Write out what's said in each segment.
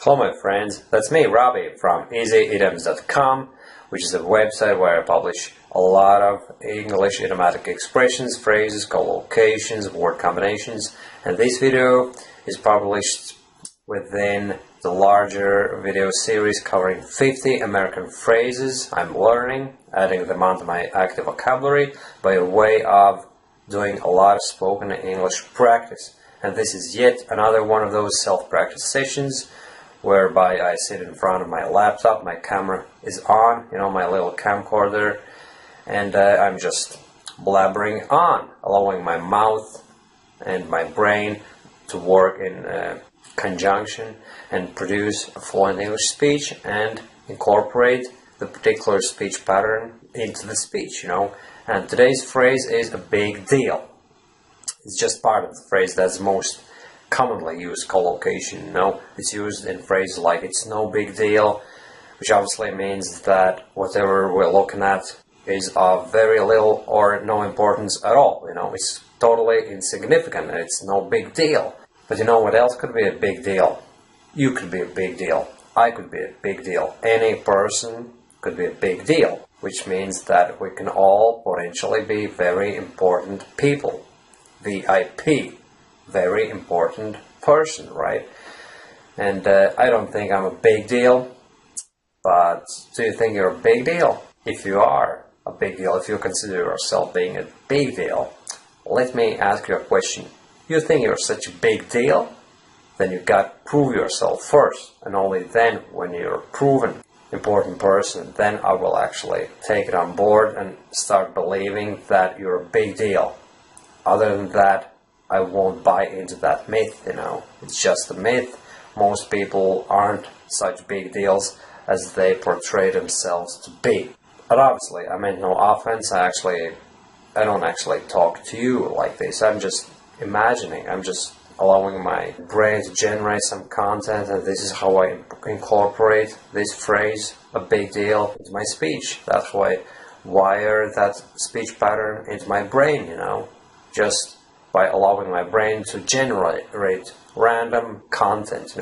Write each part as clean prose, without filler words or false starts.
Hello my friends, that's me, Robbie, from easyidioms.com, which is a website where I publish a lot of English idiomatic expressions, phrases, collocations, word combinations, and this video is published within the larger video series covering 50 American phrases I'm learning, adding them onto my active vocabulary by way of doing a lot of spoken English practice. And this is yet another one of those self-practice sessions whereby I sit in front of my laptop, my camera is on, my little camcorder, and I'm just blabbering on, allowing my mouth and my brain to work in conjunction and produce a fluent English speech and incorporate the particular speech pattern into the speech, And today's phrase is a big deal. It's just part of the phrase that's most commonly used collocation, It's used in phrases like it's no big deal, which obviously means that whatever we're looking at is of very little or no importance at all, It's totally insignificant and it's no big deal. But what else could be a big deal? You could be a big deal. I could be a big deal. Any person could be a big deal, which means that we can all potentially be very important people. VIP, very important person, right? And I don't think I'm a big deal, but do you think you're a big deal? If you are a big deal, if you consider yourself being a big deal, let me ask you a question. You think you're such a big deal? Then you got to prove yourself first, and only then, when you're a proven important person, then I will actually take it on board and start believing that you're a big deal. Other than that, I won't buy into that myth, It's just a myth. Most people aren't such big deals as they portray themselves to be. But obviously, I meant no offense. I don't actually talk to you like this. I'm just imagining. I'm just allowing my brain to generate some content, and this is how I incorporate this phrase, a big deal, into my speech. That's why I wire that speech pattern into my brain, just by allowing my brain to generate random content,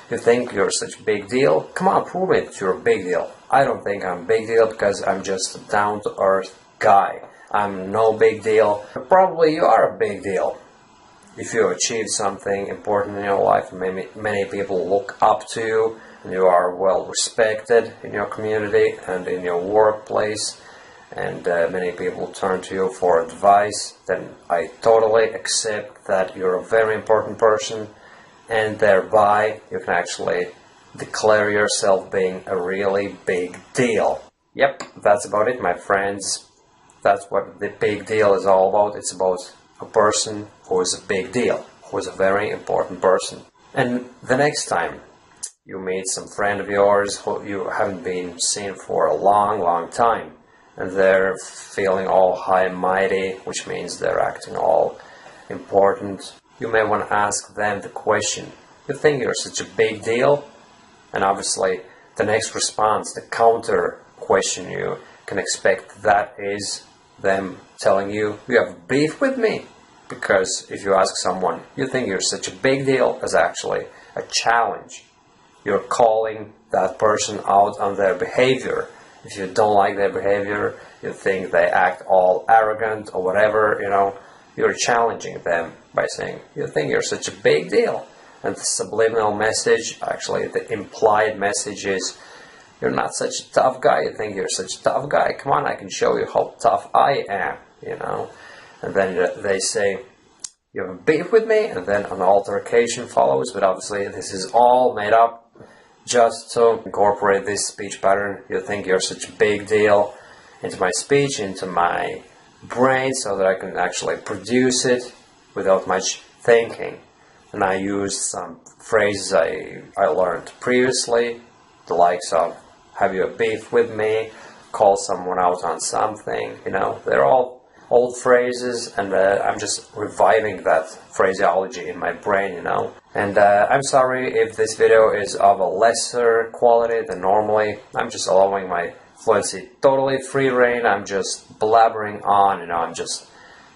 You think you're such a big deal? Come on, prove it you're a big deal. I don't think I'm a big deal because I'm just a down-to-earth guy. I'm no big deal. But probably you are a big deal. If you achieve something important in your life, many people look up to you, and you are well respected in your community and in your workplace, and many people turn to you for advice, then I totally accept that you're a very important person, and thereby you can actually declare yourself being a really big deal. Yep, that's about it, my friends. That's what the big deal is all about. It's about a person who is a big deal, who is a very important person. And the next time you meet some friend of yours who you haven't been seen for a long, long time, and they're feeling all high and mighty, which means they're acting all important, you may want to ask them the question, you think you're such a big deal? And obviously the next response, the counter question you can expect, that is them telling you, you have beef with me. Because if you ask someone, you think you're such a big deal, is actually a challenge. You're calling that person out on their behavior. If you don't like their behavior, you think they act all arrogant or whatever, you're challenging them by saying, you think you're such a big deal. And the subliminal message, actually the implied message is, you're not such a tough guy. You think you're such a tough guy. Come on, I can show you how tough I am, And then they say, you have a beef with me, and then an altercation follows. But obviously this is all made up just to incorporate this speech pattern. You think you're such a big deal into my speech, into my brain, so that I can actually produce it without much thinking. And I used some phrases I learned previously, the likes of, have you a beef with me, call someone out on something, they're all old phrases, and I'm just reviving that phraseology in my brain, And I'm sorry if this video is of a lesser quality than normally. I'm just allowing my fluency totally free rein. I'm just blabbering on, I'm just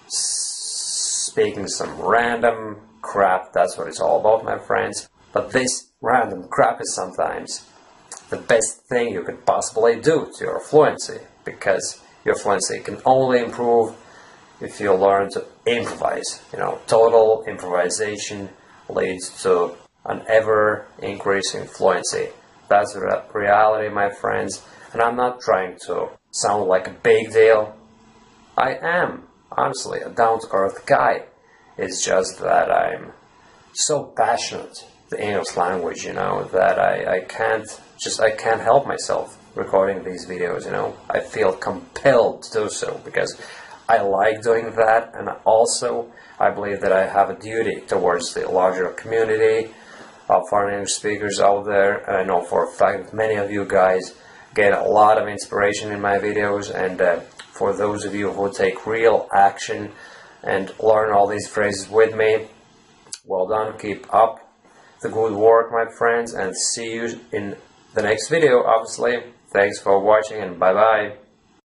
speaking some random crap. That's what it's all about, my friends. But this random crap is sometimes the best thing you could possibly do to your fluency, because your fluency can only improve if you learn to improvise. Total improvisation leads to an ever-increasing fluency. That's the reality, my friends, and I'm not trying to sound like a big deal. I am, honestly, a down-to-earth guy. It's just that I'm so passionate the English language, that I can't help myself recording these videos, I feel compelled to do so because I like doing that, and also I believe that I have a duty towards the larger community of foreign English speakers out there, and I know for a fact that many of you guys get a lot of inspiration in my videos, and for those of you who take real action and learn all these phrases with me, well done, keep up the good work, my friends, and see you in the next video, obviously. Thanks for watching, and bye bye.